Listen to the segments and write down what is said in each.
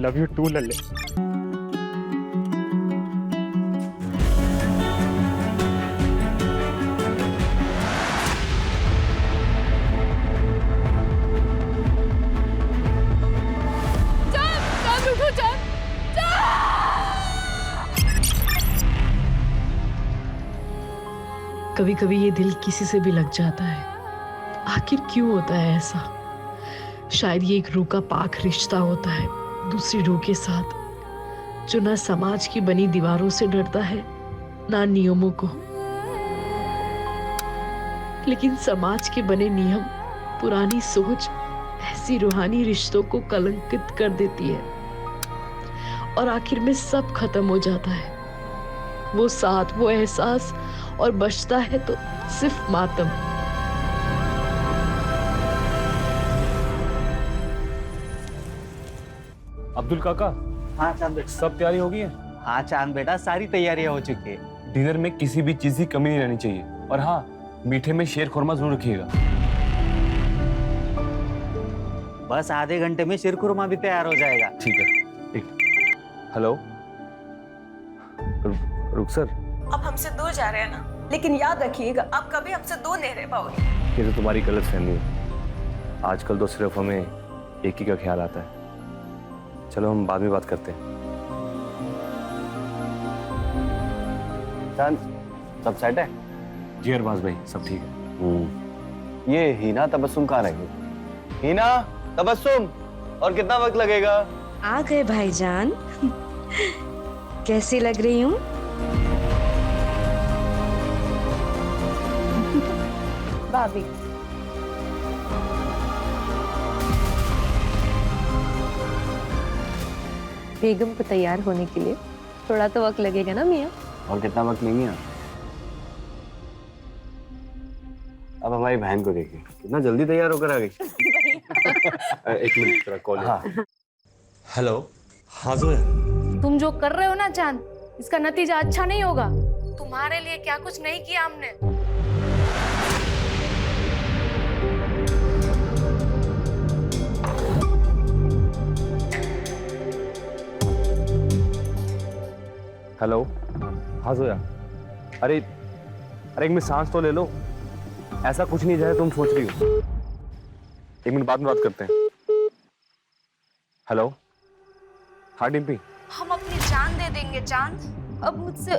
Love you too लल्ले। कभी कभी ये दिल किसी से भी लग जाता है, आखिर क्यों होता है ऐसा? शायद ये एक रूह का पाक रिश्ता होता है दूसरी रूह के साथ, जो ना समाज की बनी दीवारों से डरता है ना नियमों को। लेकिन समाज के बने नियम, पुरानी सोच ऐसी रूहानी रिश्तों को कलंकित कर देती है और आखिर में सब खत्म हो जाता है। वो साथ, वो एहसास, और बचता है तो सिर्फ मातम। अब्दुल काका। हाँ चांद बेटा। सब तैयारी हो गई है? हाँ चांद बेटा, सारी तैयारियां हो चुकी है। डिनर में किसी भी चीज की कमी नहीं रहनी चाहिए, और हाँ, मीठे में शेर खुरमा जरूर रखिएगा। बस आधे घंटे में शीर खुरमा भी तैयार हो जाएगा। ठीक है। हेलो रुक सर। अब हमसे दूर जा रहे हैं ना, लेकिन याद रखिएगा आप कभी हमसे दूर नहीं रह पाओगे। ये तो तुम्हारी गलत फहमी है। आजकल तो सिर्फ हमें एक ही का ख्याल आता है। चलो हम बाद में बात करते हैं। चांद, सब सेट है? जी अरबाज भाई, सब ठीक है। ये हीना तबस्सुम कहाँ रही? हीना तबस्सुम, और कितना वक्त लगेगा? आ गए भाईजान। कैसी लग रही हूँ? भाभी, बेगम को तैयार होने के लिए थोड़ा तो वक्त लगेगा ना मियाँ? और कितना वक्त नहीं है? अब हमारी बहन को देखिए, कितना जल्दी तैयार होकर आ गई। एक मिनट, तेरा कॉल है। हाँ। हेलो। हाँ जोया। तुम जो कर रहे हो ना चांद, इसका नतीजा अच्छा नहीं होगा। तुम्हारे लिए क्या कुछ नहीं किया हमने। हेलो। हाँ जोया। अरे एक मिनट सांस तो ले लो। ऐसा कुछ नहीं जैसे तुम सोच रही हो। एक मिनट बाद में बात करते हैं। हेलो। हाँ डिम्पी। हम अपनी जान दे देंगे चांद, अब मुझसे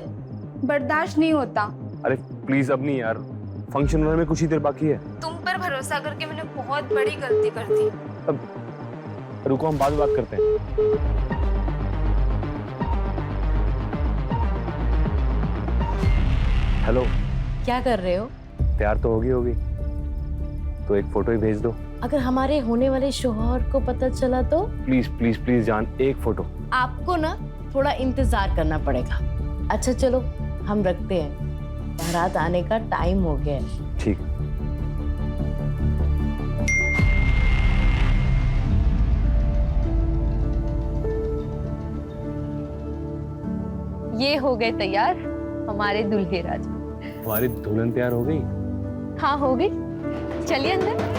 बर्दाश्त नहीं होता। अरे प्लीज अब नहीं यार, फंक्शन होने में कुछ ही देर बाकी है। तुम पर भरोसा करके मैंने बहुत बड़ी गलती कर दी। अब रुको, हम बाद में बात करते हैं। हेलो। क्या कर रहे हो? तैयार तो होगी तो एक फोटो ही भेज दो। अगर हमारे होने वाले शौहर को पता चला तो? प्लीज प्लीज प्लीज जान, एक फोटो। आपको ना थोड़ा इंतजार करना पड़ेगा। अच्छा चलो हम रखते हैं, बारात आने का टाइम हो गया है। ठीक। ये हो गए तैयार हमारे दूल्हे राजा। हमारी दुल्हन तैयार हो गई? हाँ हो गई, चलिए अंदर।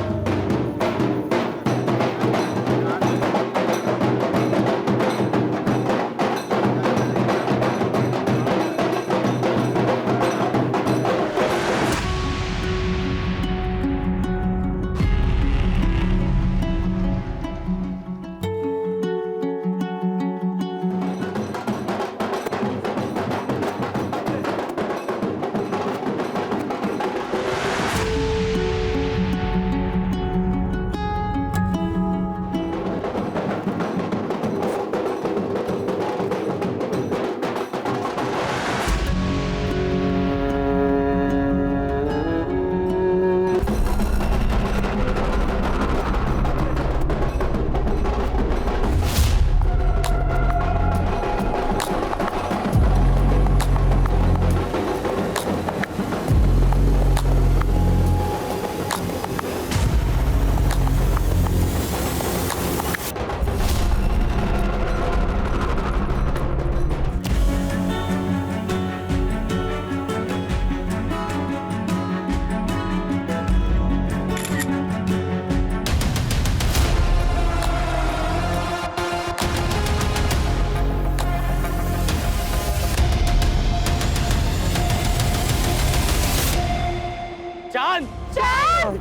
चांद चांद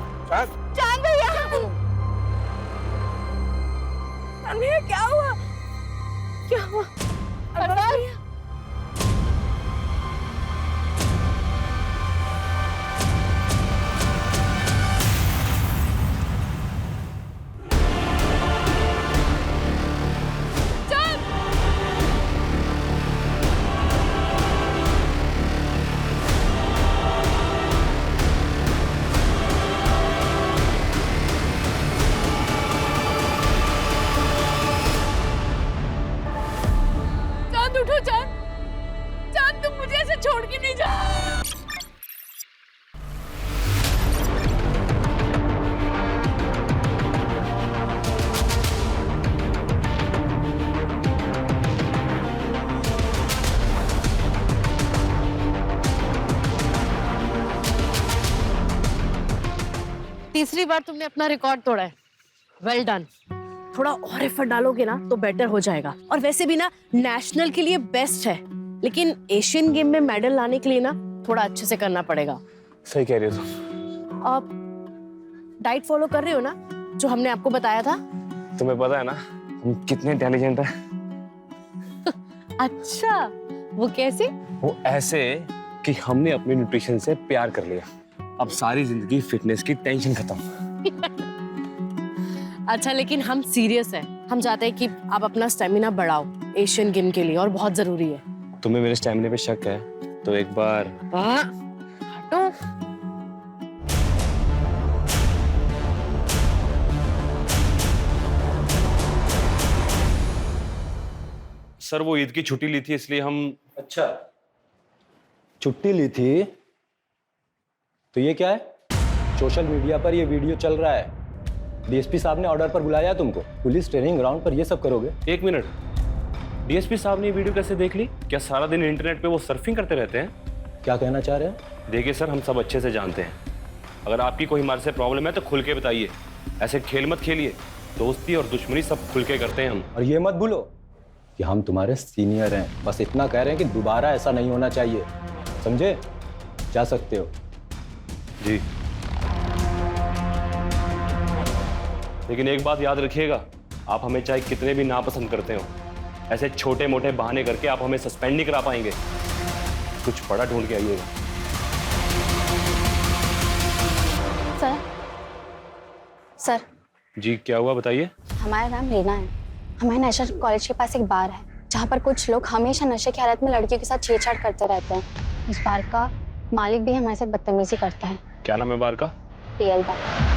चांद भैया भैया क्या हुआ भैया चांद उठो चांद चांद तुम मुझे ऐसे छोड़ के नहीं जा तीसरी बार तुमने अपना रिकॉर्ड तोड़ा है। Well done. थोड़ा और एफर्ट डालोगे ना तो बेटर हो जाएगा। और वैसे भी ना नेशनल के लिए बेस्ट है, लेकिन एशियन गेम में मेडल लाने के लिए ना थोड़ा अच्छे से करना पड़ेगा। सही कह रही हो तुम। आप डाइट फॉलो कर रहे हो ना, जो हमने आपको बताया था? तुम्हें पता है ना हम कितने इंटेलिजेंट हैं। अच्छा, वो कैसे? वो ऐसे कि हमने अपने न्यूट्रिशन से प्यार कर लिया। अब सारी जिंदगी फिटनेस की टेंशन खत्म। अच्छा, लेकिन हम सीरियस हैं। हम चाहते हैं कि आप अपना स्टेमिना बढ़ाओ एशियन गेम के लिए, और बहुत जरूरी है। तुम्हें मेरे स्टेमिना पे शक है तो एक बार हटो। सर वो ईद की छुट्टी ली थी इसलिए हम। अच्छा, छुट्टी ली थी तो ये क्या है? सोशल मीडिया पर ये वीडियो चल रहा है। डीएसपी साहब ने ऑर्डर पर बुलाया तुमको। पुलिस ट्रेनिंग ग्राउंड पर ये सब करोगे? एक मिनट, डीएसपी साहब ने ये वीडियो कैसे देख ली? क्या सारा दिन इंटरनेट पे वो सर्फिंग करते रहते हैं? क्या कहना चाह रहे हैं? देखिए सर, हम सब अच्छे से जानते हैं, अगर आपकी कोई हमारे से प्रॉब्लम है तो खुल के बताइए। ऐसे खेल मत खेलिए। दोस्ती और दुश्मनी सब खुल के करते हैं हम। और ये मत भूलो कि हम तुम्हारे सीनियर हैं। बस इतना कह रहे हैं कि दोबारा ऐसा नहीं होना चाहिए, समझे? जा सकते हो। जी, लेकिन एक बात याद रखिएगा, आप हमें चाहे कितने भी नापसंद करते हो, ऐसे छोटे मोटे बहाने करके आप हमें सस्पेंड नहीं करा पाएंगे। कुछ बड़ा ढूंढ के आइएगा। सर सर जी क्या हुआ बताइए। हमारा नाम रीना है। हमारे नेशनल कॉलेज के पास एक बार है जहाँ पर कुछ लोग हमेशा नशे की हालत में लड़कियों के साथ छेड़छाड़ करते रहते हैं। इस बार का मालिक भी हमारे साथ बदतमीजी करता है। क्या नाम है बार का? रियल बार।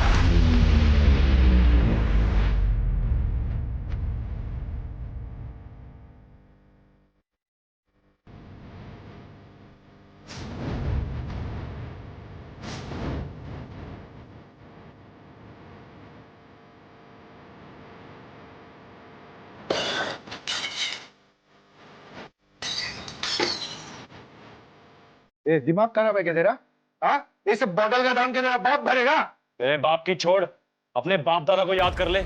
दिमाग खराब है क्या तेरा? हाँ, इस बोतल का दाम तेरा बाप भरेगा? मेरे बाप की छोड़, अपने बाप दादा को याद कर ले।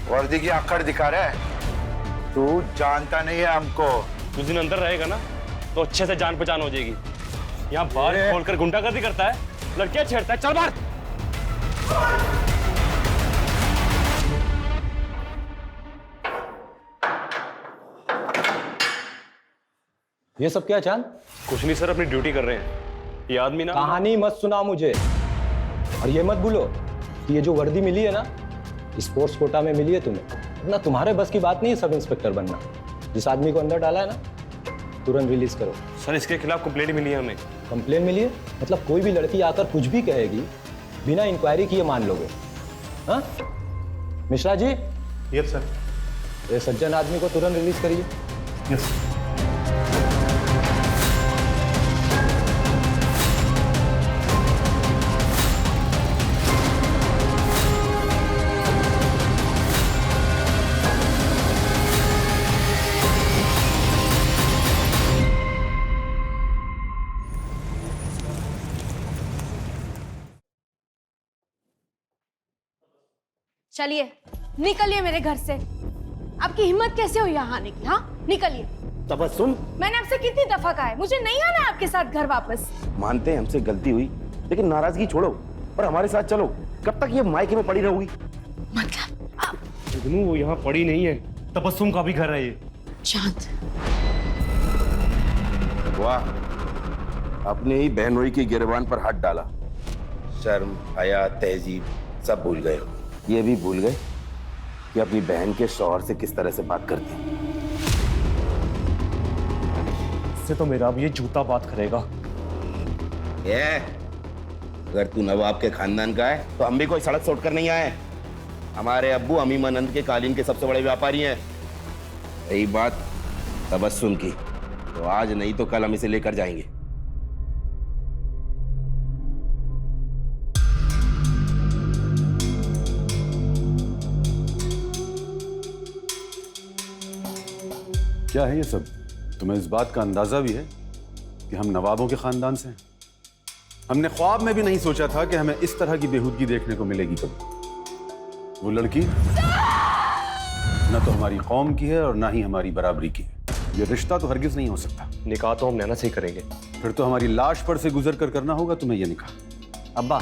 वर्दी की आकड़ दिखा रहा है। तू जानता नहीं है हमको। कुछ दिन अंदर रहेगा ना तो अच्छे से जान पहचान हो जाएगी। यहाँ बार खोलकर गुंडागर्दी करता है, लड़कियां छेड़ता है। चल बाहर। ये सब क्या चांद? कुछ नहीं सर, अपनी ड्यूटी कर रहे हैं। ये आदमी ना कहानी मत सुना मुझे। और ये मत भूलो कि ये जो वर्दी मिली है ना, स्पोर्ट्स कोटा में मिली है तुम्हें। वरना तुम्हारे बस की बात नहीं है सब इंस्पेक्टर बनना। जिस आदमी को अंदर डाला है ना, तुरंत रिलीज करो। सर इसके खिलाफ कंप्लेंट मिली है हमें। कंप्लेन मिली है? मतलब कोई भी लड़की आकर कुछ भी कहेगी, बिना इंक्वायरी किए मान लोगे? हाँ मिश्रा जी? Yes sir. ये सज्जन आदमी को तुरंत रिलीज करिए। यस। चलिए निकलिए मेरे घर से। आपकी हिम्मत कैसे हुई यहाँ आने की? हाँ निकलिए। तबस्सुम, मैंने आपसे कितनी दफा कहा है मुझे नहीं आना है आपके साथ घर वापस। मानते हैं हमसे गलती हुई, लेकिन नाराजगी छोड़ो और हमारे साथ चलो। कब तक ये मायके में पड़ी रहोगी? जुगनू वो यहाँ पड़ी नहीं है, तबस्सुम का भी घर है ये। चांद, वाह, अपने ही बहनोई की गिरबान पर हाथ डाला। शर्म, हया, तहजीब सब भूल गए। ये भी भूल गए कि अपनी बहन के शौहर से किस तरह से बात करते हैं। इससे तो मेरा भी ये जूता बात करेगा। अगर तू नवाब के खानदान का है तो हम भी कोई सड़क सोट कर नहीं आए। हमारे अब्बू अमीमानंद के कालीन के सबसे बड़े व्यापारी हैं। यही बात तबस्सुम की, तो आज नहीं तो कल हम इसे लेकर जाएंगे। क्या है ये सब? तुम्हें इस बात का अंदाजा भी है कि हम नवाबों के खानदान से हैं? हमने ख्वाब में भी नहीं सोचा था कि हमें इस तरह की बेहूदगी देखने को मिलेगी कभी। वो लड़की न तो हमारी कौम की है और ना ही हमारी बराबरी की है। ये रिश्ता तो हरगिज नहीं हो सकता। निकाह तो हम नैना से ही करेंगे। फिर तो हमारी लाश पर से गुजर कर करना होगा तुम्हें ये निकाह। अब्बा,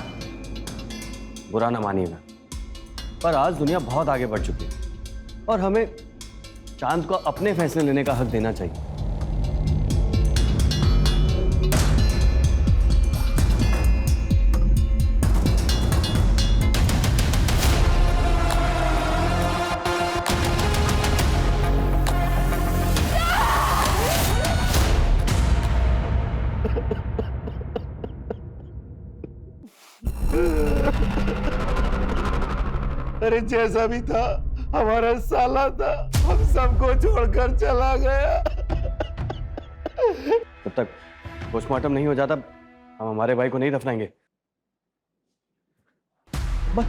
बुरा ना मानिएगा, पर आज दुनिया बहुत आगे बढ़ चुकी है और हमें चांद को अपने फैसले लेने का हक देना चाहिए। अरे जैसा भी था हमारा साला था, हम सबको छोड़कर चला गया। जब तक पोस्टमार्टम नहीं हो जाता हम हमारे भाई को नहीं दफनाएंगे। बस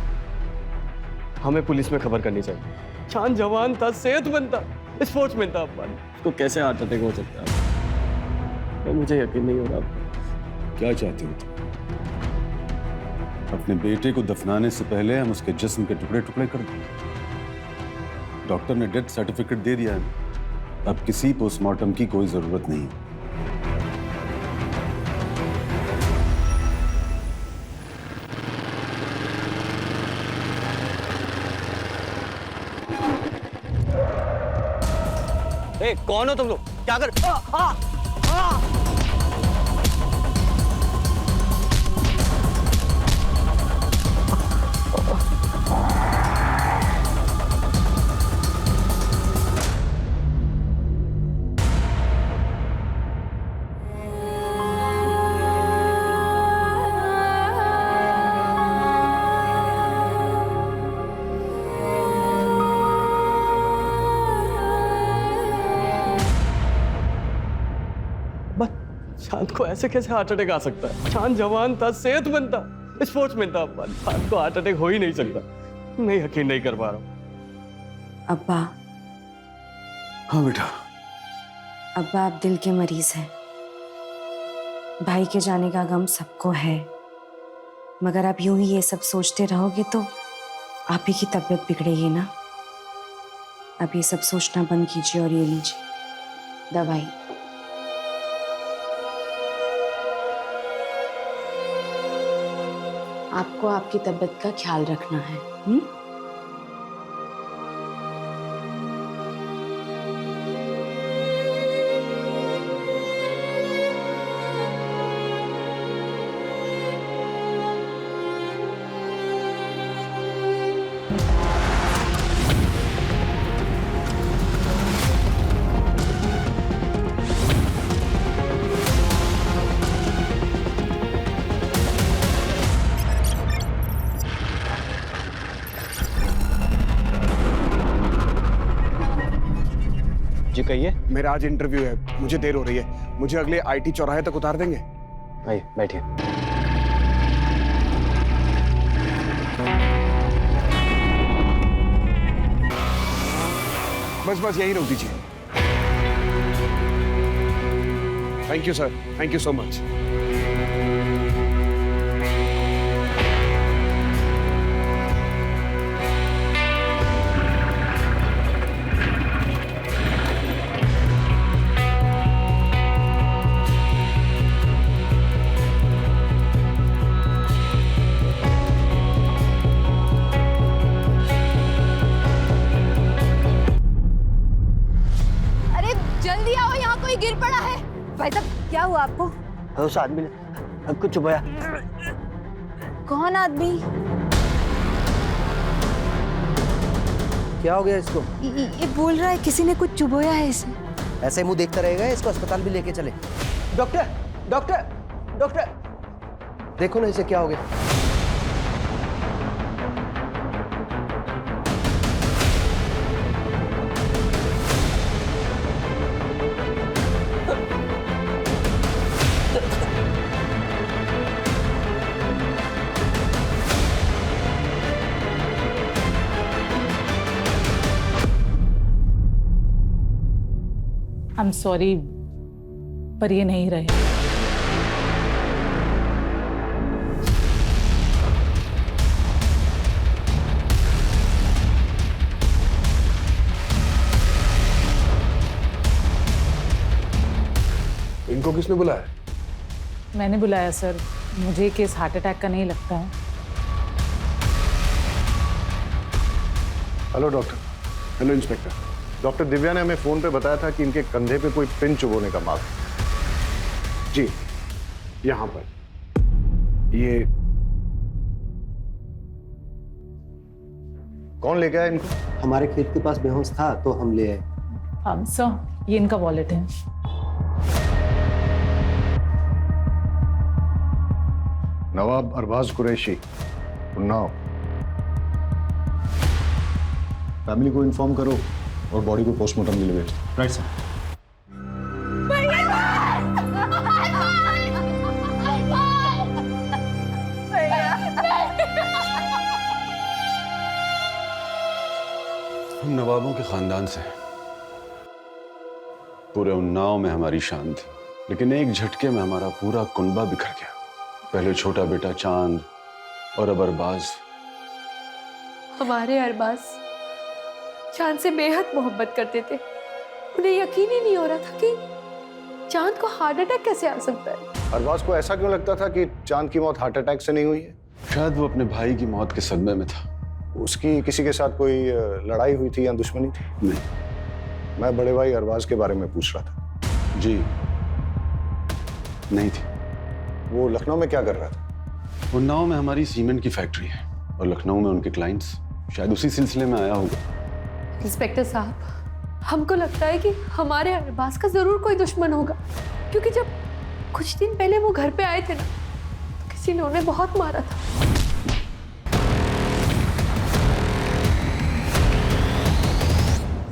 हमें पुलिस में खबर करनी चाहिए। चांद जवान था, सेहतमंद था, स्पोर्ट्समैन था। उसको कैसे हार्ट अटैक हो सकता है? मुझे यकीन नहीं हो रहा। क्या चाहते हो तुम? अपने बेटे को दफनाने से पहले हम उसके जिस्म के टुकड़े टुकड़े कर दें। डॉक्टर ने डेथ सर्टिफिकेट दे दिया है, अब किसी पोस्टमार्टम की कोई जरूरत नहीं। ए, कौन हो तुम लोग? क्या कर? चांद को ऐसे कैसे हार्ट अटैक आ सकता है? चांद जवान था, सेहतमंद था, स्पोर्ट्समैन था। चांद को हार्ट अटैक हो ही नहीं सकता। मैं यकीन नहीं कर पा रहा हूँ। अब्बा। हाँ बेटा। अब्बा, आप दिल के मरीज हैं। भाई के जाने का गम सबको है, मगर आप यूं ही ये सब सोचते रहोगे तो आप ही की तबीयत बिगड़ेगी ना। अब ये सब सोचना बंद कीजिए और ये लीजिए दवाई। आपको आपकी तबीयत का ख्याल रखना है। जी कहिए। मेरा आज इंटरव्यू है, मुझे देर हो रही है। मुझे अगले आईटी चौराहे तक उतार देंगे? आइए बैठिए। बस यही रोक दीजिए। Thank you sir, thank you so much. भाई साहब क्या हुआ आपको? उस आदमी ने कुछ चुपाया। कौन आदमी? क्या हो गया इसको? ये बोल रहा है किसी ने कुछ चुभोया है इसे। ऐसे मुंह देखता रहेगा, इसको अस्पताल भी लेके चले। डॉक्टर डॉक्टर डॉक्टर, देखो ना इसे क्या हो गया। आई एम सॉरी, पर ये नहीं रहे। इनको किसने बुलाया? मैंने बुलाया सर, मुझे केस हार्ट अटैक का नहीं लगता है। Hello doctor. Hello inspector. Doctor Divya ने हमें फोन पे बताया था कि इनके कंधे पे कोई पिन चुभोने का मार्क है। जी, यहाँ पर। ये कौन लेके आया इनको? हमारे खेत के पास बेहोश था तो हम ले आए। सर ये इनका वॉलेट है। नवाब अरबाज कुरैशी, उन्नाव। फैमिली को इन्फॉर्म करो और बॉडी को पोस्टमार्टम के लिए भेज दो। Right sir. हम नवाबों के खानदान से हैं। पूरे उन्नाव में हमारी शान थी, लेकिन एक झटके में हमारा पूरा कुनबा बिखर गया। पहले छोटा बेटा चांद और अब अरबाज। हमारे अरबाज चांद से बेहद मोहब्बत करते थे। उन्हें यकीन ही नहीं हो रहा था कि चांद को हार्ट अटैक कैसे आ सकता है। अरबाज को ऐसा क्यों लगता था कि चांद की मौत हार्ट अटैक से नहीं हुई है? शायद वो अपने भाई की मौत के सदमे में था। उसकी किसी के साथ कोई लड़ाई हुई थी या दुश्मनी थी? नहीं। मैं बड़े भाई अरबाज के बारे में पूछ रहा था। जी नहीं थी। वो लखनऊ में क्या कर रहा था? उन्नाव में हमारी सीमेंट की फैक्ट्री है और लखनऊ में उनके क्लाइंट्स। शायद उसी सिलसिले में आया होगा। इंस्पेक्टर साहब, हमको लगता है कि हमारे अरबाज का जरूर कोई दुश्मन होगा, क्योंकि जब कुछ दिन पहले वो घर पे आए थे ना, तो किसी ने उन्हें बहुत मारा था।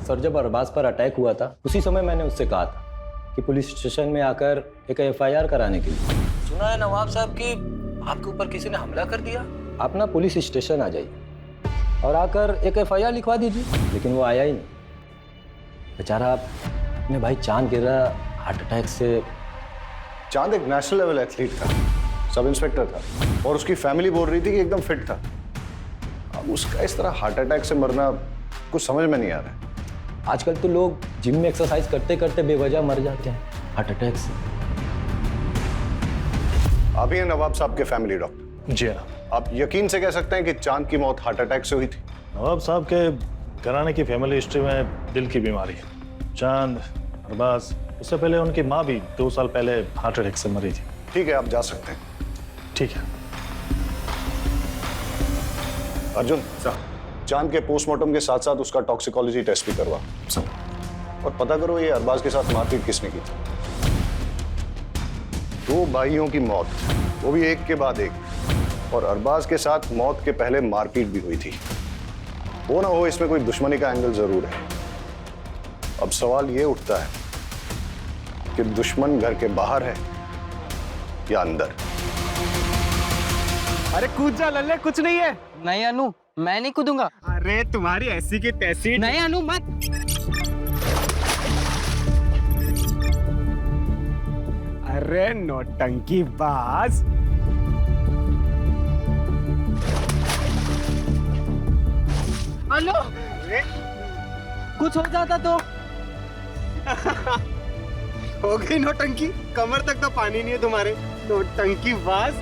सर, जब अरबाज पर अटैक हुआ था उसी समय मैंने उससे कहा था कि पुलिस स्टेशन में आकर एक एफआईआर कराने के लिए। सुना है नवाब साहब कि आपके ऊपर किसी ने हमला कर दिया। आप ना पुलिस स्टेशन आ जाइए और आकर एक एफआईआर लिखवा दीजिए। लेकिन वो आया ही नहीं। बेचारा अपने भाई चांद गिरा हार्ट अटैक से। चांद एक नेशनल लेवल एथलीट था, सब इंस्पेक्टर था और उसकी फैमिली बोल रही थी कि एकदम फिट था। अब उसका इस तरह हार्ट अटैक से मरना कुछ समझ में नहीं आ रहा है। आजकल तो लोग जिम में एक्सरसाइज करते करते बेवजह मर जाते हैं हार्ट अटैक से। आप ही हैं नवाब साहब के फैमिली डॉक्टर? जी हाँ। आप यकीन से कह सकते हैं कि चांद की मौत हार्ट अटैक से हुई थी? नवाब साहब के घराने की फैमिली हिस्ट्री में दिल की बीमारी है। चांद, अरबाज, उससे पहले उनकी माँ भी 2 साल पहले हार्ट अटैक से मरी थी। ठीक है, आप जा सकते हैं। ठीक है। अर्जुन साहब, चांद के पोस्टमार्टम के साथ साथ उसका टॉक्सिकोलॉजी टेस्ट भी करवा और पता करो ये अरबाज के साथ मारपीट किसने की थी। 2 भाइयों की मौत, वो भी एक के बाद एक, और अरबाज के साथ मौत के पहले मारपीट भी हुई थी। वो ना हो इसमें कोई दुश्मनी का एंगल जरूर है। अब सवाल ये उठता है कि दुश्मन घर के बाहर है या अंदर। अरे कूद जा लल्ले, कुछ नहीं है। नहीं अनु, मैं नहीं कूदूंगा। अरे तुम्हारी ऐसी की तैसी। नहीं अनु, मत। अरे नौटंकी बाज। अनु, कुछ हो जाता तो। हो गई नौटंकी, कमर तक तो पानी नहीं है तुम्हारे। नौटंकी बाज।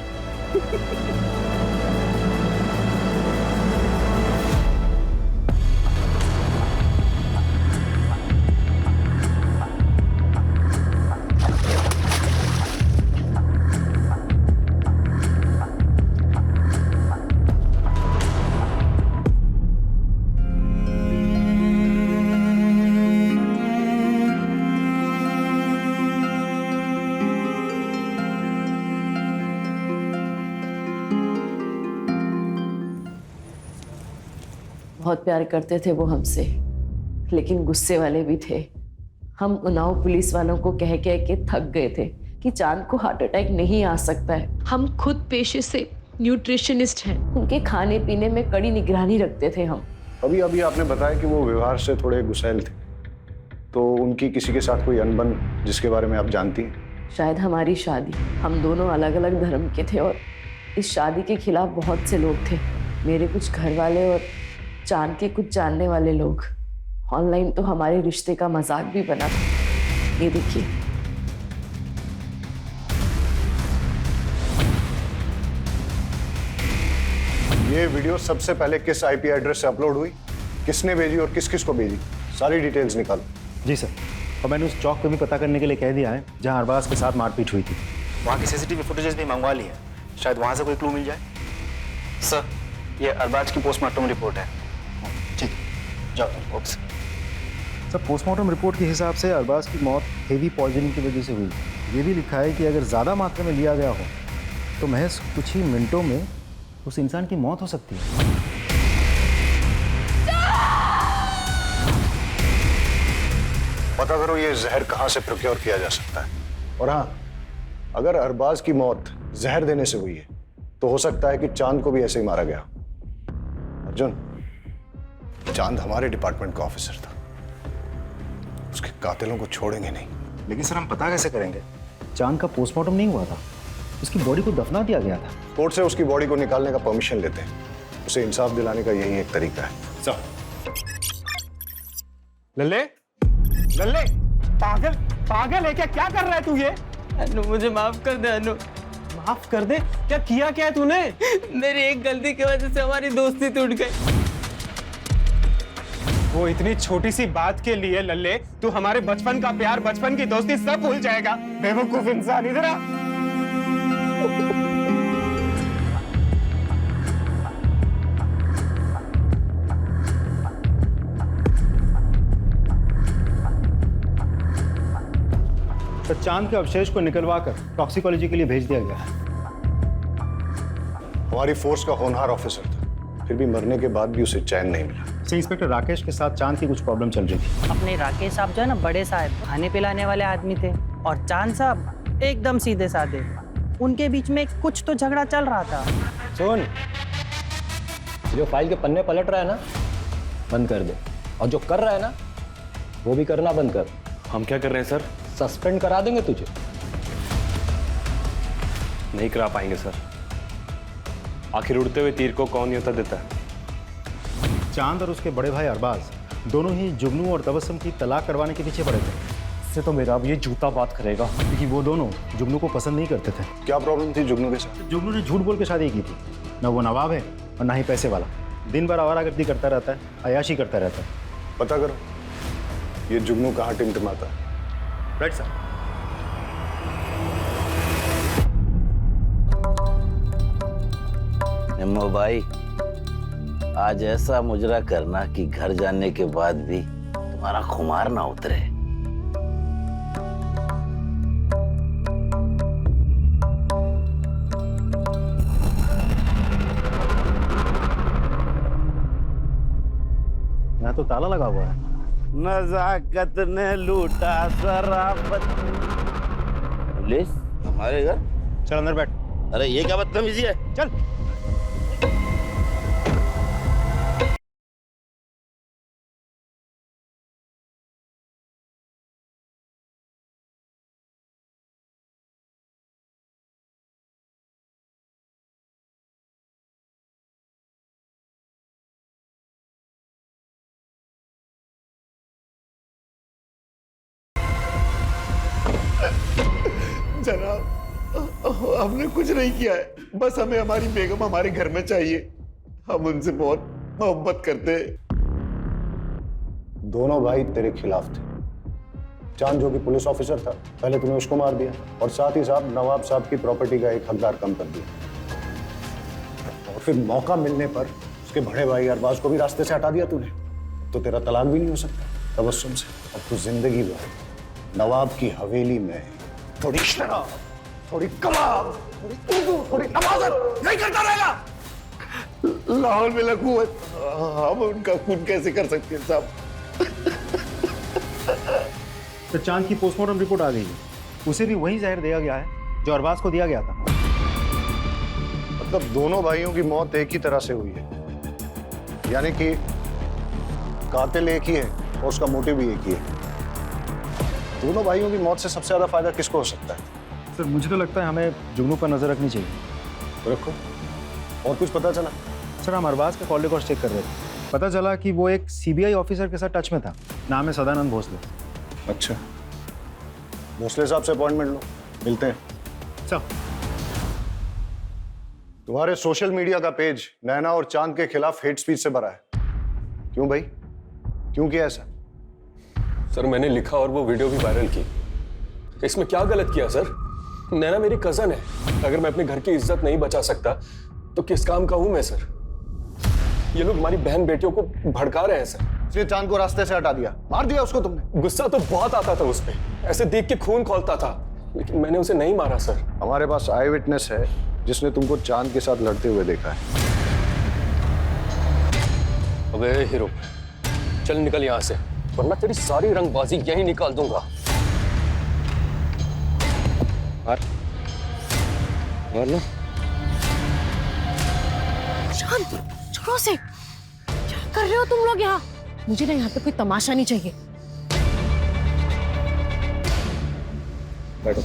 बहुत प्यार करते थे वो हमसे, लेकिन गुस्से वाले भी थे। हम उन्नाव पुलिस वालों को कह कह के थक गए थे कि चांद को हार्ट अटैक नहीं आ सकता है। हम खुद पेशे से न्यूट्रिशनिस्ट हैं, उनके खाने पीने में कड़ी निगरानी रखते थे हम। अभी अभी आपने बताया कि वो व्यवहार से थोड़े गुस्सैल थे, तो उनकी किसी के साथ कोई अनबन जिसके बारे में आप जानती हैं? शायद हमारी शादी, हम दोनों अलग अलग धर्म के थे और इस शादी के खिलाफ बहुत से लोग थे। मेरे कुछ घर वाले और चांद के कुछ जानने वाले लोग। ऑनलाइन तो हमारे रिश्ते का मजाक भी बना था। ये देखिए, ये वीडियो सबसे पहले किस आईपी एड्रेस से अपलोड हुई, किसने भेजी और किस किस को भेजी, सारी डिटेल्स निकालो। जी सर, और मैंने उस चौक पे भी पता करने के लिए कह दिया है जहां अरबाज के साथ मारपीट हुई थी। वहाँ की सीसीटीवी फुटेजेस भी मंगवा ली है, शायद वहाँ से कोई क्लू मिल जाए। सर, ये अरबाज की पोस्टमार्टम रिपोर्ट है। ठीक, जाओ। ओके सर, पोस्टमार्टम रिपोर्ट के हिसाब से अरबाज की मौत हेवी पॉइजनिंग की वजह से हुई। ये भी लिखा है कि अगर ज़्यादा मात्रा में लिया गया हो तो महज कुछ ही मिनटों में उस इंसान की मौत हो सकती है। पता करो ये जहर कहां से प्रोक्योर किया जा सकता है। और हाँ, अगर अरबाज की मौत जहर देने से हुई है तो हो सकता है कि चांद को भी ऐसे ही मारा गया। अर्जुन, चांद हमारे डिपार्टमेंट का ऑफिसर था, उसके कातिलों को छोड़ेंगे नहीं। लेकिन सर, हम पता कैसे करेंगे? चांद का पोस्टमार्टम नहीं हुआ था, उसकी बॉडी को दफना दिया गया था। कोर्ट से उसकी बॉडी को निकालने का परमिशन लेते हैं, उसे इंसाफ दिलाने का यही एक तरीका है। सर, लल्ले, लल्ले, पागल पागल है क्या? क्या कर रहा है तू ये? अनु, मुझे माफ कर दे अनु। माफ कर दे? क्या किया क्या है तूने? मेरी एक गलती की वजह से हमारी दोस्ती टूट गई। वो इतनी छोटी सी बात के लिए लल्ले तू हमारे बचपन का प्यार, बचपन की दोस्ती सब भूल जाएगा? बेवकूफ इंसान, इधर आ। तो चांद के अवशेष को निकलवाकर टॉक्सिकोलॉजी के लिए भेज दिया गया है। हमारी फोर्स का होनहार ऑफिसर था, फिर भी मरने के बाद भी उसे चैन नहीं मिला। इंस्पेक्टर राकेश के साथ चांद की कुछ प्रॉब्लम चल रही थी। अपने राकेश साहब जो है ना, बड़े साहब, खाने पिलाने वाले आदमी थे, और चांद साहब एकदम सीधे साधे। उनके बीच में कुछ तो झगड़ा चल रहा था। सुन, जो फाइल के पन्ने पलट रहा है ना, बंद कर दे, और जो कर रहा है ना, वो भी करना बंद कर। हम क्या कर रहे हैं सर? सस्पेंड करा देंगे तुझे। नहीं करा पाएंगे सर। आखिर उड़ते हुए तीर को कौन न्योता देता है? चांद और उसके बड़े भाई अरबाज दोनों ही जुगनू और तबस्सुम की तलाक करवाने के पीछे पड़े थे। इससे तो मेरा अब ये जूता बात करेगा, क्योंकि वो दोनों जुगनू को पसंद नहीं करते थे। क्या प्रॉब्लम थी जुगनू के साथ? जुगनू ने झूठ बोल के शादी की थी। न वो नवाब है और ना ही पैसे वाला। दिन भर आवारागर्दी करता रहता है, अयाशी करता रहता है। पता करो ये जुगनू कहाँ टिमटिमाता है। Right sir. निम्मो भाई, आज ऐसा मुजरा करना कि घर जाने के बाद भी तुम्हारा खुमार ना उतरे। यहाँ तो ताला लगा हुआ है। नजाकत ने लूटा शराफत। पुलिस हमारे घर? चल अंदर बैठ। अरे ये क्या बदतमीजी है? चल। जनाब, हमने कुछ नहीं किया है, बस हमें हमारी बेगम हमारे घर में चाहिए। हम उनसे बहुत मोहब्बत करते हैं। दोनों भाई तेरे खिलाफ थे। चांद जो कि पुलिस ऑफिसर था, पहले तूने उसको मार दिया, और साथ ही साथ नवाब साहब की प्रॉपर्टी का एक हकदार कम कर दिया, और फिर मौका मिलने पर उसके बड़े भाई अरबाज को भी रास्ते से हटा दिया तूने। तो तेरा तलाक भी नहीं हो सकता तबस्सुम से। अब तू जिंदगी भर नवाब की हवेली में थोड़ी शराब, थोड़ी कबाब, थोड़ी उर्दू, थोड़ी नमाज़ नहीं करता रहेगा। लाहौल में लकूवत, हम उनका खून कैसे कर सकते हैं साहब? तो चांद की पोस्टमार्टम रिपोर्ट आ गई है, उसे भी वही जहर दिया गया है जो अरबाज को दिया गया था। मतलब दोनों भाइयों की मौत एक ही तरह से हुई है, यानी कि कातिल एक ही है और उसका मोटिव भी एक ही है। दोनों भाइयों की मौत से सबसे ज्यादा फायदा किसको हो सकता है? सर मुझे तो लगता है हमें जुगनू पर नजर रखनी चाहिए। रखो। और कुछ पता चला? सर हम अरबाज का कॉल रिकॉर्ड चेक कर रहे थे, पता चला कि वो एक सीबीआई ऑफिसर के साथ टच में था, नाम है सदानंद भोसले। अच्छा, भोसले साहब से अपॉइंटमेंट लो, मिलते हैं। सर तुम्हारे सोशल मीडिया का पेज नैना और चांद के खिलाफ हेट स्पीच से भरा है, क्यों भाई, क्यों किया ऐसा? सर मैंने लिखा और वो वीडियो भी वायरल की, इसमें क्या गलत किया सर? नैना मेरी कजन है, अगर मैं अपने घर की इज्जत नहीं बचा सकता तो किस काम का हूं मैं सर? ये लोग हमारी बहन बेटियों को भड़का रहे हैं सर। इसलिए चांद को रास्ते से हटा दिया, मार दिया उसको तुमने? गुस्सा तो बहुत आता था उस पे, ऐसे देख के खून खौलता था, लेकिन मैंने उसे नहीं मारा सर। हमारे पास आई विटनेस है जिसने तुमको चांद के साथ लड़ते हुए देखा है। अबे हीरो, चल निकल यहाँ से, वरना तेरी सारी रंगबाजी यहीं निकाल दूंगा। मार लो। शांत, छोड़ो से, क्या कर रहे हो तुम लोग यहाँ? मुझे ना यहाँ पे कोई तमाशा नहीं चाहिए। बैठो।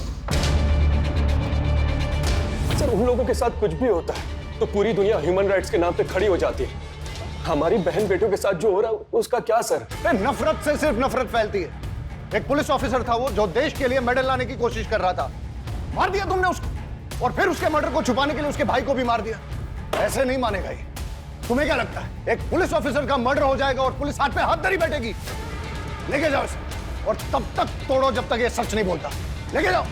सर उन लोगों के साथ कुछ भी होता है तो पूरी दुनिया ह्यूमन राइट्स के नाम पे खड़ी हो जाती है, हमारी बहन बेटियों के साथ जो हो रहा है उसका क्या सर? नफरत से सिर्फ नफरत फैलती है। एक पुलिस ऑफिसर था वो जो देश के लिए मेडल लाने की कोशिश कर रहा था, मार दिया तुमने उसको, और फिर उसके मर्डर को छुपाने के लिए उसके भाई को भी मार दिया। ऐसे नहीं मानेगा ये। तुम्हें क्या लगता है एक पुलिस ऑफिसर का मर्डर हो जाएगा और पुलिस हाथ पे हाथ धरी बैठेगी? लेके जाओ इसे, और तब तक तोड़ो जब तक ये सच नहीं बोलता। लेके जाओ।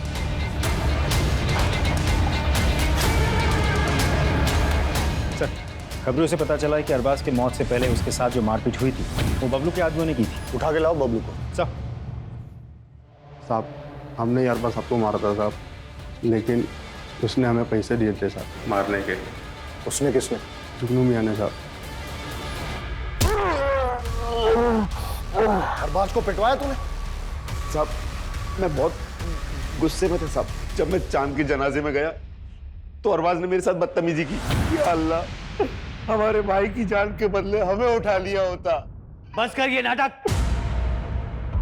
सर खबरों से पता चला है कि अरबाज की मौत से पहले उसके साथ जो मारपीट हुई थी वो बबलू के आदमियों ने की थी। उठा के लाओ बबलू को। साहब हमने यार बस सबको मारा था साहब, लेकिन उसने हमें पैसे दिए थे साहब मारने के। उसने किसने? जुगनू मियां ने साहब। अरबाज को पिटवाया तूने? साहब मैं बहुत गुस्से में था साहब, जब मैं चांद के जनाजे में गया तो अरबाज ने मेरे साथ बदतमीजी की। या अल्लाह, हमारे भाई की जान के बदले हमें उठा लिया होता। बस कर ये नाटक।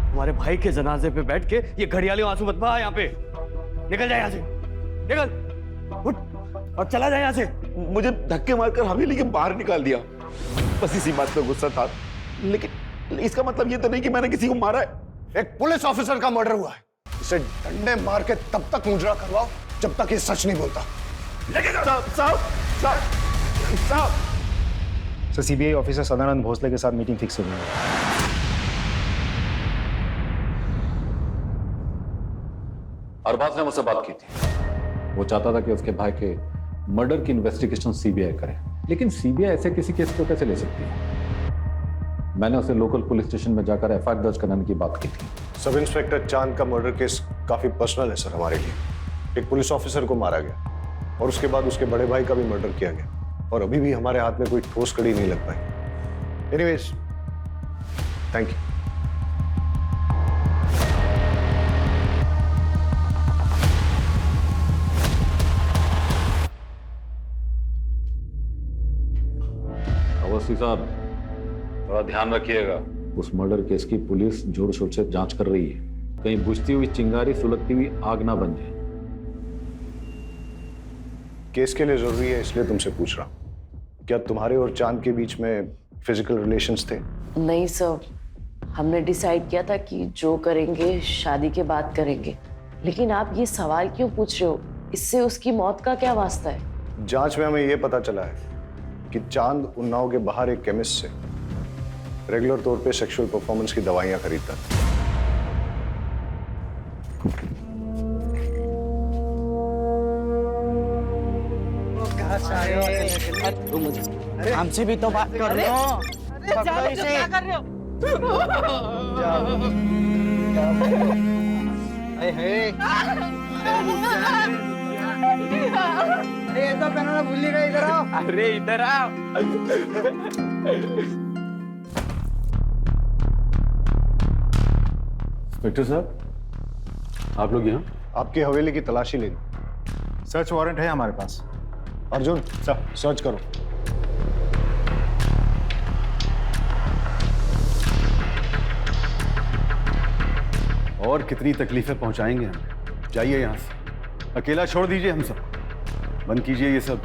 हमारे भाई के जनाजे पे बैठ के ये घड़ियाली आंसू मत बहा यहाँ पे। निकल जाए यहाँ से, निकल, उठ और चला जाए यहाँ से। मुझे धक्के मारकर हवेली के बाहर निकाल दिया, बस इसी बात पे गुस्सा था, लेकिन इसका मतलब ये तो नहीं कि मैंने किसी को मारा है। एक पुलिस ऑफिसर का मर्डर हुआ है, इसे डंडे मार के तब तक मुजरा करवाओ जब तक ये सच नहीं बोलता। Sir CBI officer Sadanand Bhosle के साथ मीटिंग फिक्स हो गई है। अरबाज ने मुझसे बात की थी, वो चाहता था कि उसके भाई के मर्डर की इन्वेस्टिगेशन सीबीआई करे, लेकिन सीबीआई ऐसे किसी केस को कैसे ले सकती है? मैंने उसे लोकल पुलिस स्टेशन में जाकर एफआईआर दर्ज कराने की बात की थी। सब इंस्पेक्टर चांद का मर्डर केस काफी पर्सनल है सर हमारे लिए। एक पुलिस ऑफिसर को मारा गया और उसके बाद उसके बड़े भाई का भी मर्डर किया गया, और अभी भी हमारे हाथ में कोई ठोस कड़ी नहीं लग पाई। Anyways, thank you. अवस्थी साहब थोड़ा ध्यान रखिएगा, उस मर्डर केस की पुलिस जोर शोर से जांच कर रही है, कहीं बुझती हुई चिंगारी सुलगती हुई आग ना बन जाए। केस के लिए जरूरी है इसलिए तुमसे पूछ रहा हूं, क्या तुम्हारे और चांद के बीच में फिजिकल रिलेशंस थे? नहीं सर, हमने डिसाइड किया था कि जो करेंगे शादी के बाद करेंगे। लेकिन आप ये सवाल क्यों पूछ रहे हो? इससे उसकी मौत का क्या वास्ता है? जांच में हमें यह पता चला है कि चांद उन्नाव के बाहर एक केमिस्ट से रेगुलर तौर पे सेक्सुअल परफॉर्मेंस की दवाइयां खरीदता था। हमसे भी तो बात कर रहे हो। क्या कर रहे हो? ये तो पहनना भूल ही गए, इधर आओ। अरे इधर आओ। इंस्पेक्टर साहब, आप लोग यहाँ? आपकी हवेली की तलाशी लेनी। सर्च वारंट है हमारे पास। अर्जुन सर, सर्च करो। और कितनी तकलीफें पहुंचाएंगे हम? जाइए यहाँ से, अकेला छोड़ दीजिए हम सब, बंद कीजिए ये सब।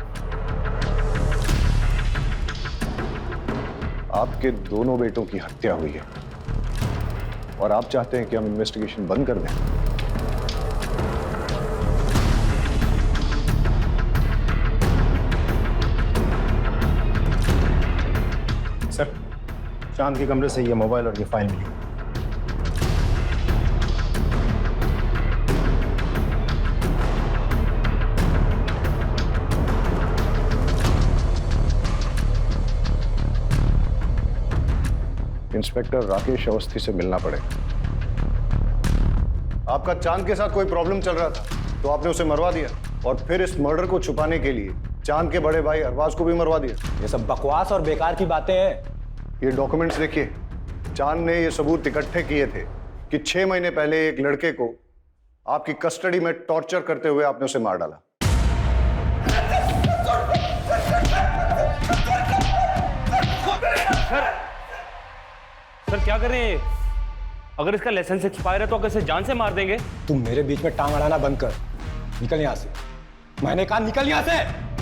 आपके दोनों बेटों की हत्या हुई है और आप चाहते हैं कि हम इन्वेस्टिगेशन बंद कर दें? सर, चांद के कमरे से ये मोबाइल और ये फाइल मिली। इंस्पेक्टर राकेश अवस्थी से मिलना पड़ेगा। आपका चांद के साथ कोई प्रॉब्लम चल रहा था तो आपने उसे मरवा दिया और फिर इस मर्डर को छुपाने के लिए चांद के बड़े भाई अरबाज को भी मरवा दिया। ये सब बकवास और बेकार की बातें हैं। ये डॉक्यूमेंट्स देखिए, चांद ने ये सबूत इकट्ठे किए थे कि 6 महीने पहले एक लड़के को आपकी कस्टडी में टॉर्चर करते हुए आपने उसे मार डाला। सर क्या कर रहे हैं? अगर इसका लाइसेंस एक्सपायर है तो अगर इसे जान से मार देंगे। तुम मेरे बीच में टांग अड़ाना बंद कर, निकल यहां से। मैंने कहा निकल यहां से।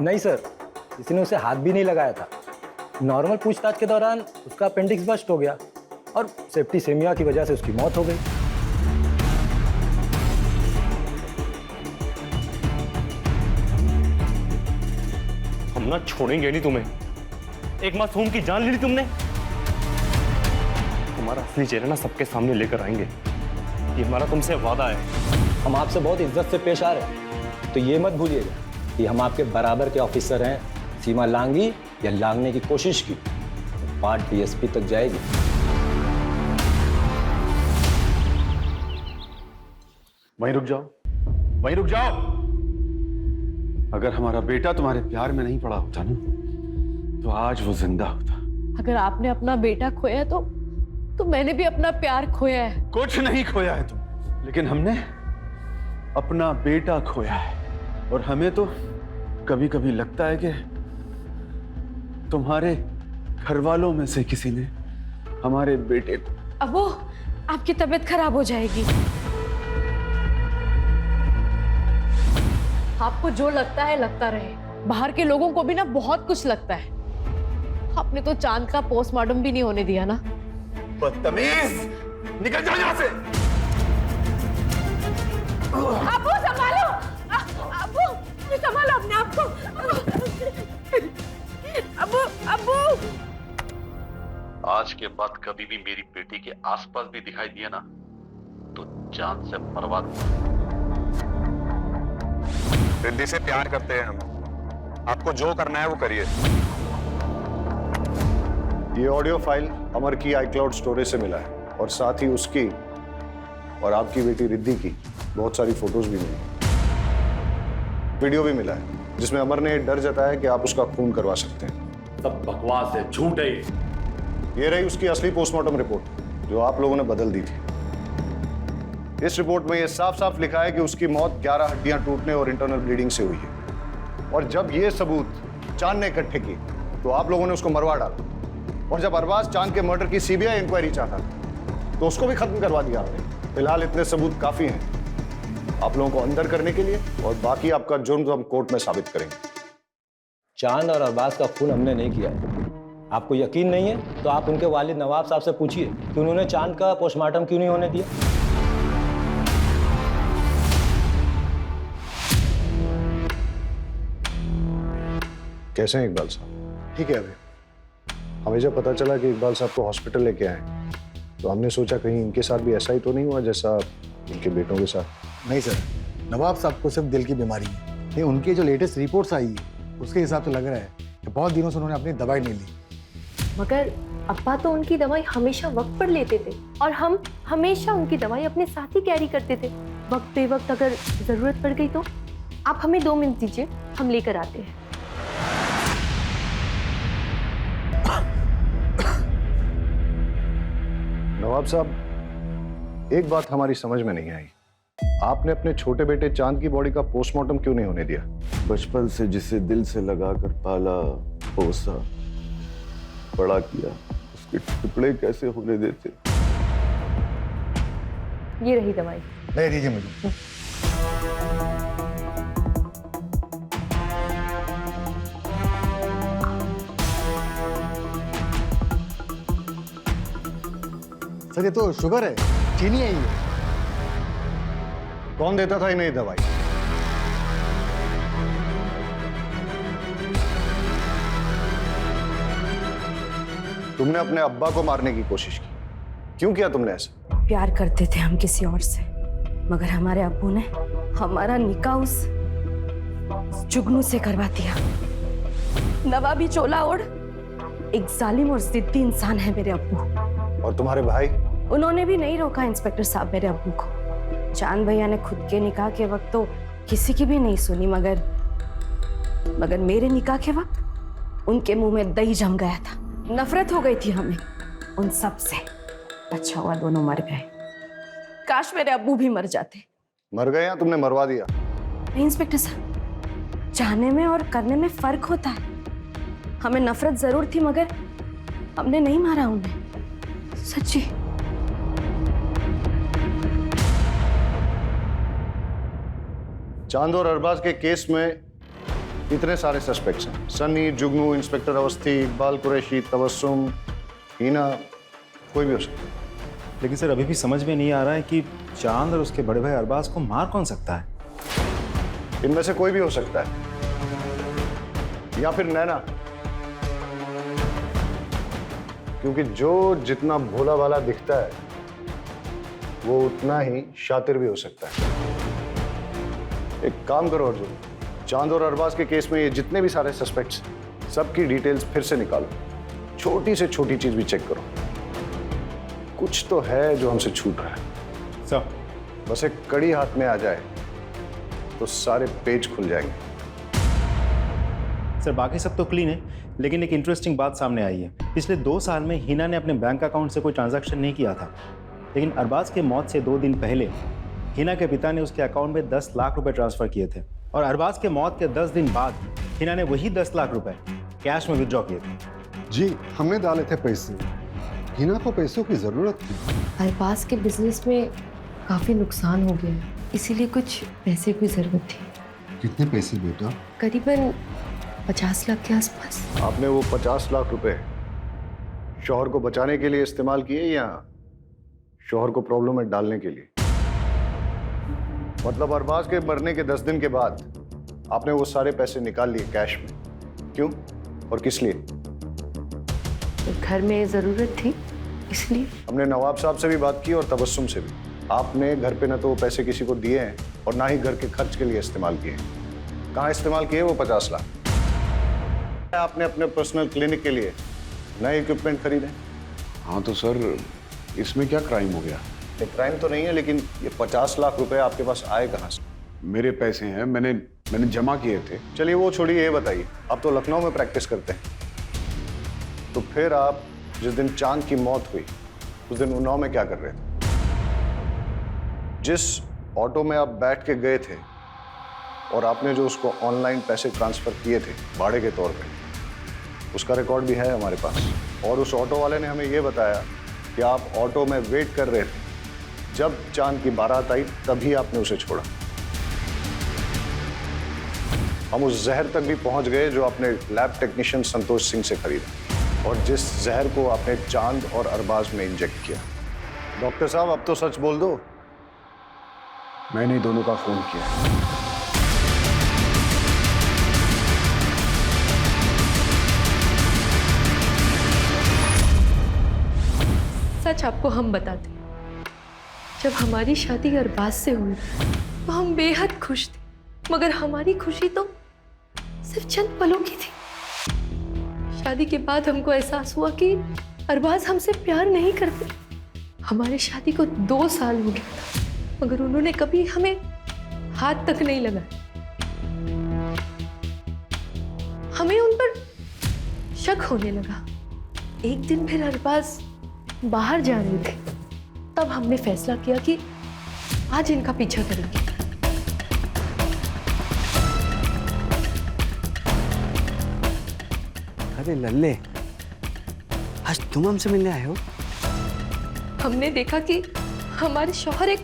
नहीं सर, किसी ने उसे हाथ भी नहीं लगाया था। नॉर्मल पूछताछ के दौरान उसका अपेंडिक्स बस्ट हो गया और सेप्टिसेमिया की वजह से उसकी मौत हो गई। हम ना छोड़ेंगे नहीं तुम्हें। एक मासूम की जान ली तुमने। तुम्हारा असली चेहरा ना सबके सामने लेकर आएंगे, ये हमारा तुमसे वादा है। हम आपसे बहुत इज्जत से पेश आ रहे हैं, तो ये मत भूलिएगा कि हम आपके बराबर के ऑफिसर हैं। सीमा लांगी या लांगने की कोशिश की तो बात डीएसपी तक जाएगी। वहीं रुक जाओ, वहीं रुक जाओ। अगर हमारा बेटा तुम्हारे प्यार में नहीं पड़ा होता ना, तो आज वो जिंदा होता। अगर आपने अपना बेटा खोया है तो मैंने भी अपना प्यार खोया है। कुछ नहीं खोया है तुम, लेकिन हमने अपना बेटा खोया है। और हमें तो कभी कभी लगता है कि तुम्हारे घर वालों में से किसी ने हमारे बेटे को। अब वो आपकी तबीयत खराब हो जाएगी। आपको जो लगता है लगता रहे, बाहर के लोगों को भी ना बहुत कुछ लगता है। आपने तो चांद का पोस्टमार्टम भी नहीं होने दिया ना। बदतमीज, निकल जाओ यहाँ से। अब्बू संभालो, अब्बू संभालो अपने आप को। अब्बू अब्बू। आज के बाद कभी भी मेरी बेटी के आसपास भी दिखाई दिया ना तो जान से मरवा दूंगा। रिद्धि से प्यार करते हैं हम, आपको जो करना है वो करिए। ये ऑडियो फाइल अमर की iCloud स्टोरेज से मिला है और साथ ही उसकी और आपकी बेटी रिद्धि की बहुत सारी फोटोज भी मिली। वीडियो भी मिला है जिसमें अमर ने डर जताया कि आप उसका खून करवा सकते हैं। सब बकवास है, झूठ है। ये रही उसकी असली पोस्टमार्टम रिपोर्ट जो आप लोगों ने बदल दी थी। इस रिपोर्ट में यह साफ साफ लिखा है कि उसकी मौत 11 हड्डियां टूटने और इंटरनल ब्लीडिंग से हुई है। और जब ये सबूत चांद ने इकट्ठे किए तो आप लोगों ने उसको मरवा डाला। और जब अरबाज चांद के मर्डर की सीबीआई इंक्वायरी चाहता था तो उसको भी खत्म करवा दिया आपने। फिलहाल इतने सबूत काफी हैं आप लोगों को अंदर करने के लिए, और बाकी आपका जुर्म हम कोर्ट में साबित करेंगे। चांद और अरबाज का खून हमने नहीं किया है। आपको यकीन नहीं है तो आप उनके वालिद नवाब साहब से पूछिए कि उन्होंने चांद का पोस्टमार्टम क्यों नहीं होने दिया। कैसे हैं इकबाल साहब? ठीक है। अभी हमें जब पता चला कि इकबाल साहब को हॉस्पिटल लेके आए तो हमने सोचा कहीं इनके साथ भी ऐसा ही तो नहीं हुआ जैसा इनके बेटों के साथ। नहीं सर, नवाब साहब को सिर्फ दिल की बीमारी है। नहीं, उनकी जो लेटेस्ट रिपोर्ट्स आई है उसके हिसाब से लग रहा है कि बहुत दिनों से उन्होंने अपनी दवाई नहीं ली। मगर अब्बा तो उनकी दवाई हमेशा वक्त पर लेते थे और हम हमेशा उनकी दवाई अपने साथ ही कैरी करते थे। वक्त पे वक्त अगर जरूरत पड़ गई तो आप हमें 2 मिनट दीजिए, हम लेकर आते हैं। नवाब साहब, एक बात हमारी समझ में नहीं आई, आपने अपने छोटे बेटे चांद की बॉडी का पोस्टमार्टम क्यों नहीं होने दिया? बचपन से जिसे दिल से लगाकर पाला, पोसा, बड़ा किया, उसके टुकड़े कैसे होने देते? ये रही दवाई। दे दीजिए मुझे। सर ये तो शुगर है, चीनी है ये। कौन देता था इन्हें ये दवाई? तुमने अपने अब्बा को मारने की कोशिश की, क्यों किया तुमने ऐसा? प्यार करते थे हम किसी और से, मगर हमारे अब्बू ने हमारा निकाह उस जुगनू से करवा दिया। नवाबी चोला ओढ़ एक जालिम और जिद्दी इंसान है मेरे अब्बू। और तुम्हारे भाई? उन्होंने भी नहीं रोका इंस्पेक्टर साहब मेरे अब्बू को। चांद भैया ने खुद के निकाह के वक्त तो किसी की भी नहीं सुनी, मगर मेरे निकाह के वक्त उनके मुंह में दही जम गया था। नफरत हो गई थी हमें उन सब से। अच्छा हुआ दोनों मर गए, काश मेरे अब्बू भी मर जाते। मर गए या तुमने मरवा दिया? नहीं इंस्पेक्टर साहब, चाहने में और करने में फर्क होता है। हमें नफरत जरूर थी मगर हमने नहीं मारा उन्हें, सच्ची। चांद और अरबाज के केस में इतने सारे सस्पेक्ट्स हैं, सन्नी, जुगनू, इंस्पेक्टर अवस्थी, इकबाल कुरैशी, तबस्सुम, हीना, कोई भी हो सकता है। लेकिन सर अभी भी समझ में नहीं आ रहा है कि चांद और उसके बड़े भाई अरबाज को मार कौन सकता है? इनमें से कोई भी हो सकता है, या फिर नैना, क्योंकि जो जितना भोला भाला दिखता है वो उतना ही शातिर भी हो सकता है। एक काम करो अर्जुन, चांद और अरबाज के केस में ये जितने भी सारे सस्पेक्ट्स, सबकी डिटेल्स फिर से निकालो, छोटी से छोटी चीज भी चेक करो। कुछ तो है जो हमसे छूट रहा है। सर बस एक कड़ी हाथ में आ जाए तो सारे पेज खुल जाएंगे। सर बाकी सब तो क्लीन है, लेकिन एक इंटरेस्टिंग बात सामने आई है। पिछले 2 साल में हिना ने अपने बैंक अकाउंट से कोई ट्रांजैक्शन नहीं किया था, लेकिन अरबाज के मौत से 2 दिन पहले हिना के पिता ने उसके अकाउंट में 10 लाख रुपए ट्रांसफर किए थे, और अरबाज के मौत के 10 दिन बाद हिना ने वही 10 लाख रुपए कैश में विड्रॉ किए थे। जी हमने डाले थे पैसे, हिना को पैसों की जरूरत थी। अरबाज के बिजनेस में काफी नुकसान हो गया है, इसीलिए कुछ पैसे की जरूरत थी। कितने पैसे बेटा? करीबन 50 लाख के आसपास। आपने वो 50 लाख रुपए शौहर को बचाने के लिए इस्तेमाल किए या शौहर को प्रॉब्लम में डालने के लिए? मतलब अरबाज के मरने के 10 दिन के बाद आपने वो सारे पैसे निकाल लिए कैश में, क्यों और किस लिए? घर में जरूरत थी इसलिए। हमने नवाब साहब से भी बात की और तबस्सुम से भी। आपने घर पे न तो वो पैसे किसी को दिए हैं और ना ही घर के खर्च के लिए इस्तेमाल किए। कहाँ इस्तेमाल किए वो 50 लाख? आपने अपने पर्सनल क्लिनिक के लिए नए इक्विपमेंट खरीदे। हाँ तो सर इसमें क्या क्राइम हो गया? ये क्राइम तो नहीं है, लेकिन ये 50 लाख रुपए आपके पास आए कहाँ से? मेरे पैसे हैं, मैंने जमा किए थे। चलिए वो छोड़िए, ये बताइए, आप तो लखनऊ में प्रैक्टिस करते हैं, तो फिर आप जिस दिन चांद की मौत हुई उस दिन उन्नाव में क्या कर रहे थे? जिस ऑटो में आप बैठ के गए थे और आपने जो उसको ऑनलाइन पैसे ट्रांसफर किए थे भाड़े के तौर पे, उसका रिकॉर्ड भी है हमारे पास। और उस ऑटो वाले ने हमें ये बताया कि आप ऑटो में वेट कर रहे थे, जब चांद की बारात आई तभी आपने उसे छोड़ा। हम उस जहर तक भी पहुंच गए जो आपने लैब टेक्नीशियन संतोष सिंह से खरीदा और जिस जहर को आपने चांद और अरबाज में इंजेक्ट किया। डॉक्टर साहब अब तो सच बोल दो, मैंने दोनों का खून किया। सच आपको हम बताते, जब हमारी शादी अरबाज से हुई तो हम बेहद खुश थे, मगर हमारी खुशी तो सिर्फ चंद पलों की थी। शादी के बाद हमको एहसास हुआ कि अरबाज हमसे प्यार नहीं करते। हमारी शादी को 2 साल हो गया था, मगर उन्होंने कभी हमें हाथ तक नहीं लगाया। हमें उन पर शक होने लगा। एक दिन फिर अरबाज बाहर जा रहे थे, तब हमने फैसला किया कि आज इनका पीछा करेंगे। अरे लल्ले, आज तुम हमसे मिलने आए हो? हमने देखा कि हमारे शौहर एक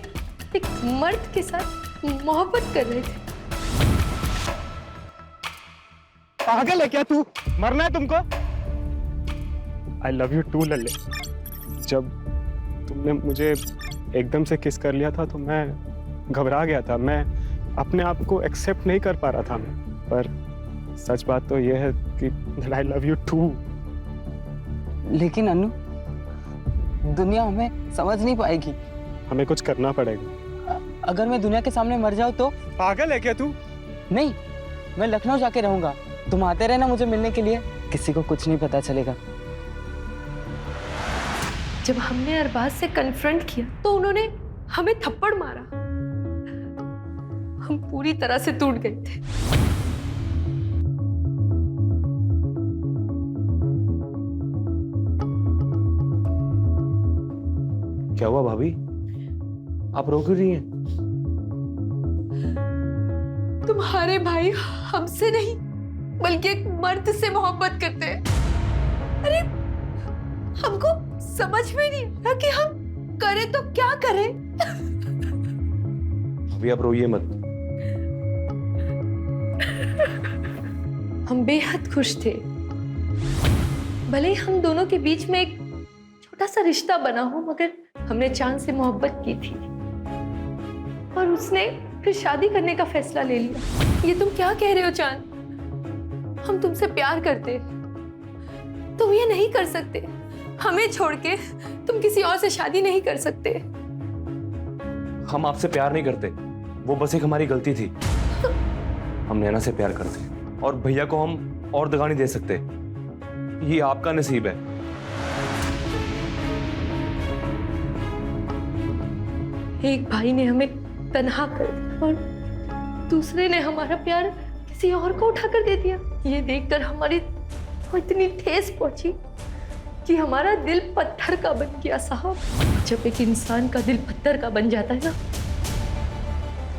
मर्द के साथ मोहब्बत कर रहे थे। पागल है क्या तू? मरना है तुमको? आई लव यू टू लल्ले। जब तुमने मुझे एकदम से किस कर लिया था तो मैं घबरा गया था। मैं अपने आप को एक्सेप्ट नहीं कर पा रहा था मैं। पर सच बात तो यह है कि आई लव यू टू। लेकिन अनु, दुनिया हमें समझ नहीं पाएगी। हमें कुछ करना पड़ेगा। अगर मैं दुनिया के सामने मर जाऊं तो? पागल है क्या तू? नहीं, मैं लखनऊ जाके रहूंगा। तुम आते रहना मुझे मिलने के लिए, किसी को कुछ नहीं पता चलेगा। जब हमने अरबाज से कन्फ्रंट किया तो उन्होंने हमें थप्पड़ मारा। हम पूरी तरह से टूट गए थे। क्या हुआ भाभी? आप रो क्यों रही हैं? तुम्हारे भाई हमसे नहीं बल्कि एक मर्द से मोहब्बत करते हैं। अरे हमको समझ में नहीं आ कि हम करें तो क्या करें। अभी आप रोइए मत। हम बेहद खुश थे। भले ही हम दोनों के बीच में एक छोटा सा रिश्ता बना हो, मगर हमने चांद से मोहब्बत की थी और उसने फिर शादी करने का फैसला ले लिया। ये तुम क्या कह रहे हो चांद? हम तुमसे प्यार करते, तुम ये नहीं कर सकते। हमें छोड़ के तुम किसी और से शादी नहीं कर सकते। हम आपसे प्यार नहीं करते, वो बस एक हमारी गलती थी। हम नैना से प्यार करते और भैया को हम और दगा नहीं दे सकते। ये आपका नसीब है। एक भाई ने हमें तन्हा कर दिया और दूसरे ने हमारा प्यार किसी और को उठाकर दे दिया। ये देखकर हमारी इतनी ठेस पहुंची कि हमारा दिल पत्थर का बन गया साहब। जब एक इंसान का दिल पत्थर का बन जाता है ना,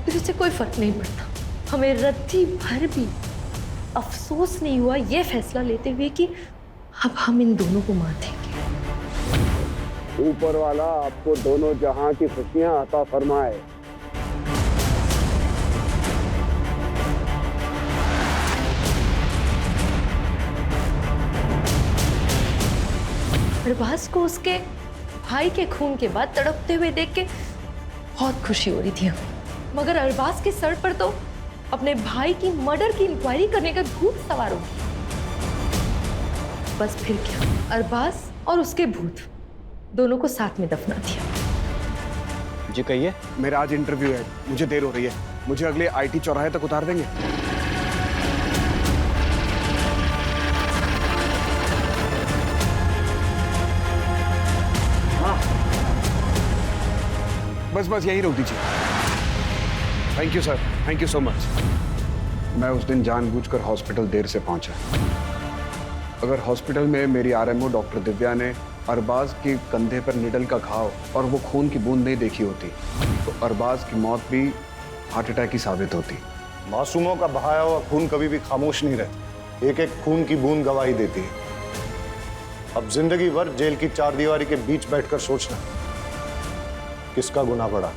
फिर उससे कोई फर्क नहीं पड़ता। हमें रत्ती भर भी अफसोस नहीं हुआ ये फैसला लेते हुए कि अब हम इन दोनों को मार देंगे। ऊपर वाला आपको दोनों जहां की खुशियां अता फरमाए। अरबाज को उसके भाई के खून के बाद तड़पते हुए देख के बहुत खुशी हो रही थी हमें, मगर अरबाज के सर पर तो अपने भाई की मर्डर की इंक्वायरी करने का भूत सवार हो गया। बस फिर क्या, अरबाज और उसके भूत दोनों को साथ में दफना दिया। जी कहिए। मेरा आज इंटरव्यू है, मुझे देर हो रही है। मुझे अगले आईटी चौराहे तक उतार देंगे? बस यही रोक दीजिए। Thank you sir, thank you so much. मैं उस दिन जानबूझकर हॉस्पिटल देर से पहुंचा। अगर हॉस्पिटल में मेरी आरएमओ डॉक्टर दिव्या ने अरबाज के कंधे पर निडल का घाव और वो खून की बूंद नहीं देखी होती तो अरबाज की मौत भी हार्ट अटैक ही साबित होती। मासूमों का बहाया हुआ खून कभी भी खामोश नहीं रहता। एक एक खून की बूंद गवाही देती है। अब जिंदगी भर जेल की चारदीवारी के बीच बैठकर सोचना किसका गुनाह बढ़ा।